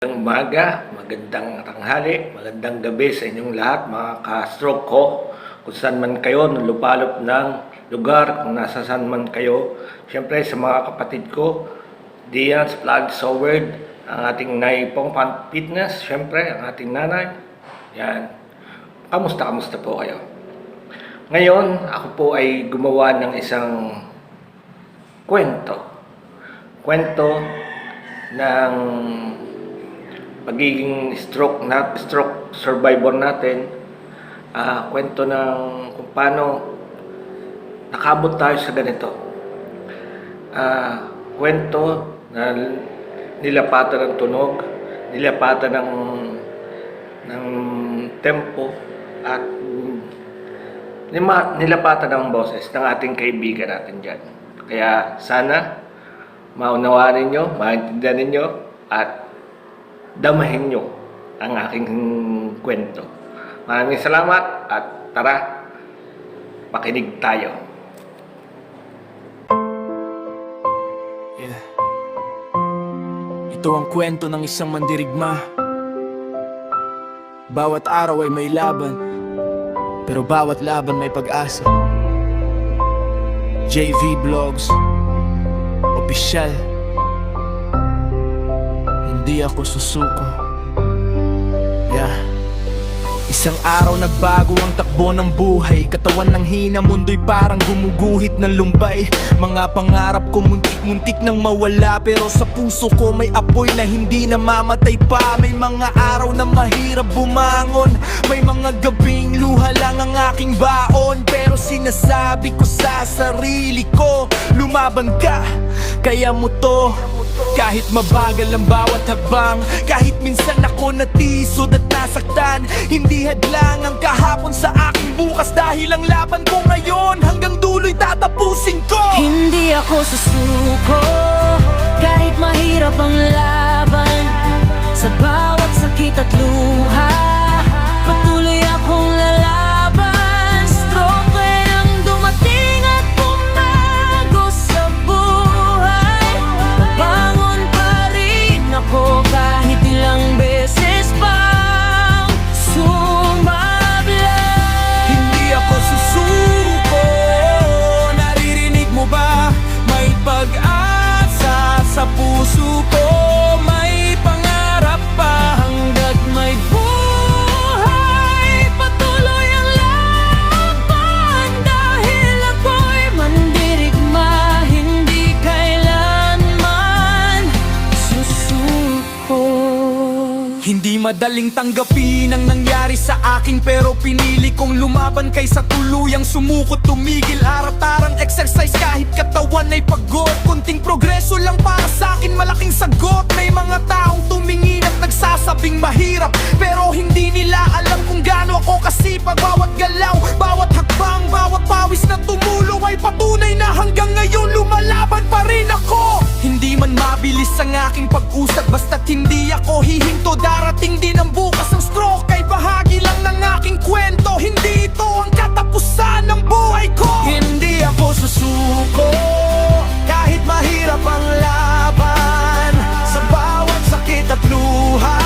Umaga, magandang tanghali, magandang gabi sa inyong lahat mga ka-stroke ko. Kung saan man kayo, nalupalop ng lugar, kung nasa saan man kayo. Siyempre sa mga kapatid ko, Dian Vlog Soward, ang ating naipong fitness, siyempre ang ating nanay. Yan. Kamusta po kayo? Ngayon, ako po ay gumawa ng isang kwento ng pagiging stroke survivor natin, kwento ng kung paano nakabot tayo sa ganito, kwento na nilapatan ng tunog, nilapatan ng tempo at nilapatan ng boses ng ating kaibigan natin dyan. Kaya sana maunawaan ninyo, maintindihan ninyo at damahin nyo ang aking kwento. Maraming salamat at tara, makinig tayo. Ito ang kwento ng isang mandirigma. Bawat araw ay may laban, pero bawat laban may pag-asa. JV Vlogs Opisyal. Hindi ako susuko. Isang araw nagbago ang takbo ng buhay. Katawan ng hina, mundo'y parang gumuguhit ng lumbay. Mga pangarap ko muntik-muntik nang mawala, pero sa puso ko may apoy na hindi namamatay pa. May mga araw na mahirap bumangon, may mga gabing luha lang ang aking baon. Pero sinasabi ko sa sarili ko, lumaban ka, kaya mo to. Kahit mabagal ang bawat habang, kahit minsan ako natisod at nasaktan, hindi hadlang ang kahapon sa aking bukas. Dahil ang laban ko ngayon hanggang dulo'y tatapusin ko. Hindi ako susuko, kahit mahirap ang laban. Sa bawat sakit at luha, patuloy akong lalaban. Stroke ang dumating at pumago sa buhay. Babangon pa rin ako kahit ilang beses pang sumabla. Hindi ako susuko, naririnig mo ba? May pag-asa sa puso ko. May pangarap pa hanggat may buhay. Patuloy ang laban dahil ako'y mandirigma. Hindi kailanman susuko. Hindi madaling tanggapin ang nangyari sa akin, pero pinili kong lumaban kaysa tuluyang sumuko. Tumigil araw-tarang exercise kahit katawan ay pagod. Kunting progreso lang para sa akin, malaking sagot. May mga taong tumingin at nagsasabing mahirap, pero hindi nila alam kung gaano ako kasipag. Bawat galaw, bawat hakbang, bawat pawis na tumulo ay patunay na hanggang ngayon lumalaban pa rin ako. Hindi man mabilis ang aking pag-usad, basta't hindi ako hihinto. Darating din ang bukas, ang stroke ay bahagi lang ng aking kwento. Hindi ito ang katapusan ng buhay ko. Hindi ako susuko, kahit mahirap ang laban. Sa bawat sakit at luha,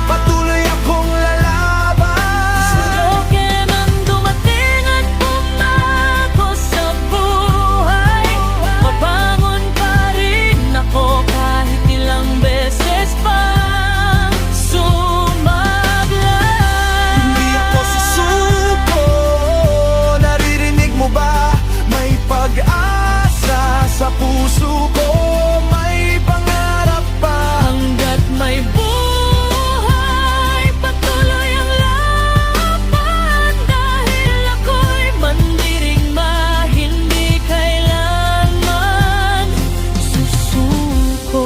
patuloy akong lalaban. Stroke ang dumating at pumago sa buhay. Mabangon pa rin ako kahit ilang beses pang sumabla. Hindi ako susuko, naririnig mo ba? May pag-asa sa puso ko. May pangarap pa Hanggat may buhay, patuloy ang laban. Dahil ako'y mandirigma, hindi kailanman susuko.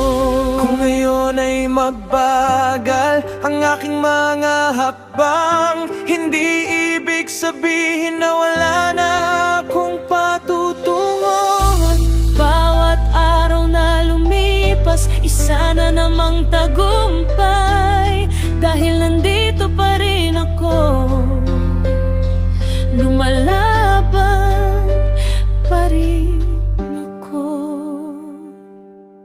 kung ngayon ay magbagal ang aking mga hakbang, hindi ibig sabihin na wala na akong patutungon. Bawat araw na lumipas, isa na namang tagumpay. Dahil nandito pa rin ako, lumalaban pa rin ako.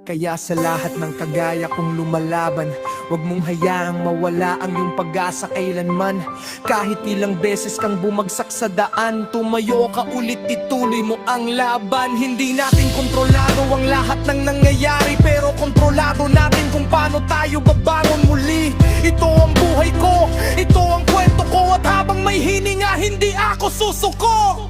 Kaya sa lahat ng kagaya kong lumalaban, Huwag mong hayaang mawala ang iyong pag-asa kailanman. Kahit ilang beses kang bumagsak sa daan, tumayo ka ulit, ituloy mo ang laban. Hindi natin kontrolado ang lahat ng nangyayari, pero kontrolado natin kung paano tayo babangon muli. Ito ang buhay ko, ito ang kwento ko, at habang may hininga, hindi ako susuko.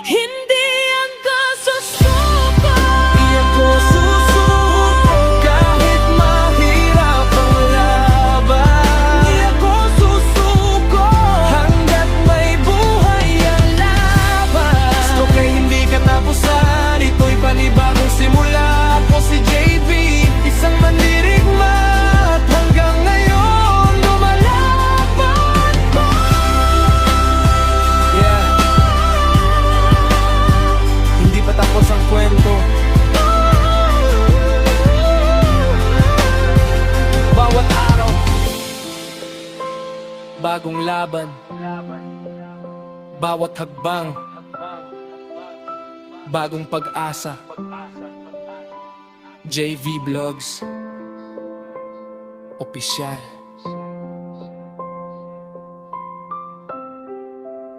Hindi ako susuko. Di ako susuko kahit mahirap ang laban. Di ako susuko hanggat may buhay ang laban. Gusto kay hindi katapusan, ito'y panibagong simula. Ako si JV, isang mandirigma, at hanggang ngayon lumalaban pa. Yeah. Hindi pa tapos ang kwento. Bawat araw bagong laban. Bawat hakbang bagong pag-asa. JV Vlogs Opisyal.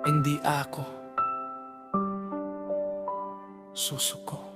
Hindi ako susuko.